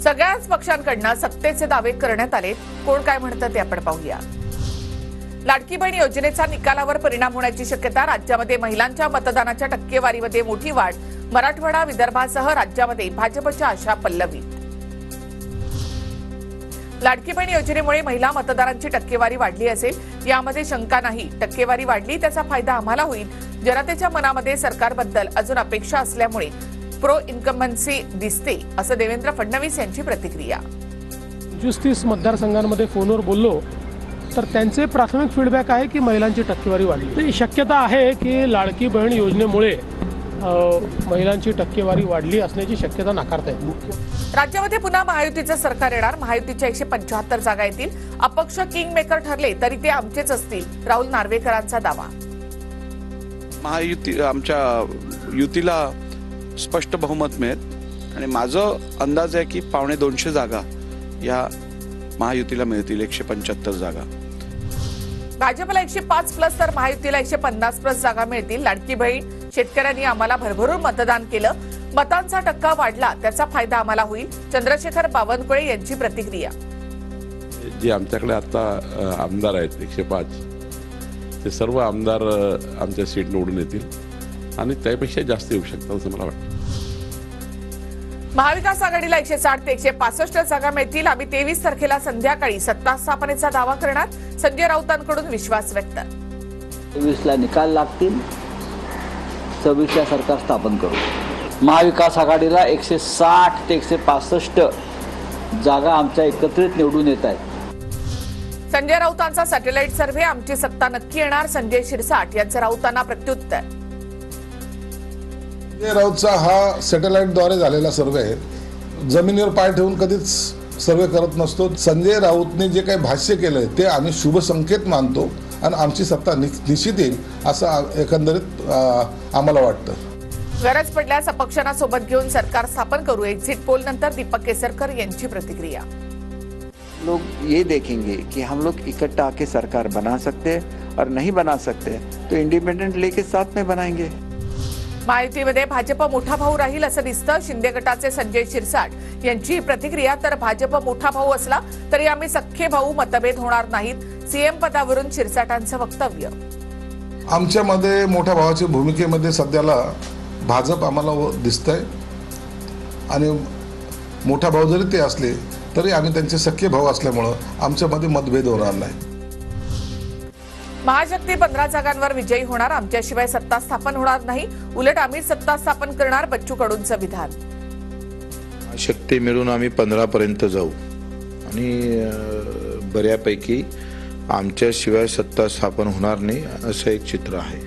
सगळ्याच पक्षांकडून सत्तेचे दावे करण्यात आले। कोण काय म्हणतं ते आपण पाहूया। लाडकी बहीण योजनेचा निकालावर परिणाम होण्याची शक्यता। राज्यामध्ये महिलांच्या मतदानाच्या टक्केवारीमध्ये मोठी वाढ। मराठवाडा विदर्भासह राज्यामध्ये भाजपच्या आशा पल्लवीत। लाडकी बहीण योजनेमुळे महिला मतदारांची टक्केवारी वाढली असेल यामध्ये शंका नाही। टक्केवारी वाढली त्याचा फायदा आम्हाला होईल। जनतेच्या मनामध्ये सरकारबद्दल अजून अपेक्षा असल्यामुळे प्रो इन्कम्बन्सी दिसते असं देवेंद्र फडणवीस यांची प्रतिक्रिया। 25-30 मतदारसंघांमध्ये फोनवर बोललो तर त्यांचे प्राथमिक फीडबॅक आहे की महिलांची टक्केवारी वाढली। शक्यता आहे की लाडकी बहीण योजनेमुळे महिलांची टक्केवारी वाढली असण्याची शक्यता नाकारता येते। राज्यामध्ये पुन्हा महायुतीचं सरकार येणार। महायुतीच्या 175 जागा येतील। अपक्ष किंग मेकर ठरले तरी ते आमचेच असतील, राहुल नार्वेकरांचा दावा। महायुती आमच्या युतीला स्पष्ट बहुमत मिळेल आणि माझं अंदाज आहे की 250 जागा या महायुतीला मिळतील। 175 जागा भाजपला 105+ तर महायुतीला 150+ जागा मिळतील। लाडकी बहीण शेतकऱ्यांनी आम्हाला भरभरून मतदान केलं, मतांचा टक्का वाढला त्याचा फायदा आम्हाला होईल। चंद्रशेखर बावनकुळे यांची प्रतिक्रिया। जे आमच्याकडे आता आमदार आहेत 105 ते सर्व आमदार आमच्या सीट निवडून येतील आणि त्यापेक्षा जास्त येऊ शकतात असं मला वाटतं। महाविकास आघाडीला 160 ते 165 जागा मिळतील। आम्ही 23 तारखेला संध्याकाळी सत्ता स्थापनेचा दावा करणार। संजय राऊतांकडून विश्वास व्यक्त। 23ला निकाल लागतील, 26ला सरकार स्थापन करू। महाविकास आघाडीला 160 ते 165 जागा आमच्या एकत्रित निवडून येत आहेत। संजय राऊतांचा सॅटेलाइट सर्व्हे, आमची सत्ता नक्की येणार। संजय शिरसाट यांचं राऊतांना प्रत्युत्तर। संजय राऊतचा हा सॅटेलाइटद्वारे झालेला सर्वे जमिनीवर पाय ठेवून कधीच सर्वे करत नसतो। संजय राऊतने जे काही भाष्य केलंय ते आम्ही शुभ संकेत मानतो आणि आमची सत्ता निश्चित येईल असं एकंदरीत आम्हाला वाटतं। गरज पडल्यास अपक्षांना सोबत घेऊन सरकार स्थापन करू। एक्झिट पोल नंतर दीपक केसरकर यांची प्रतिक्रिया। लोग ये देखेंगे कि हम लोग इकट्ठा आके सरकार बना सकते हैं और नहीं बना सकते तो इंडिपेंडेंट लेके साथ में बनाएंगे। महायुतीमध्ये भाजप मोठा भाऊ राहील असं दिसतं। शिंदे गटाचे संजय शिरसाट यांची प्रतिक्रिया। तर भाजप मोठा भाऊ असला तरी आम्ही सख्खे भाऊ, मतभेद होणार नाहीत। सीएम पदावरून शिरसाटांचं वक्तव्य। आमच्यामध्ये मोठ्या भावाच्या भूमिकेमध्ये सध्याला भाजप आम्हाला दिसतंय आणि मोठा भाऊ जरी ते असले तरी आम्ही त्यांचे सख्खे भाऊ असल्यामुळं आमच्यामध्ये मतभेद होणार नाही। महाशक्ती 15 जागांवर विजयी होणार। आमच्याशिवाय सत्ता स्थापन होणार नाही, उलट आम्ही सत्ता स्थापन करणार, बच्चू कडूंचं विधान। शक्ती मिळून आम्ही 15 पर्यंत जाऊ आणि बऱ्यापैकी आमच्याशिवाय सत्ता स्थापन होणार नाही असं एक चित्र आहे।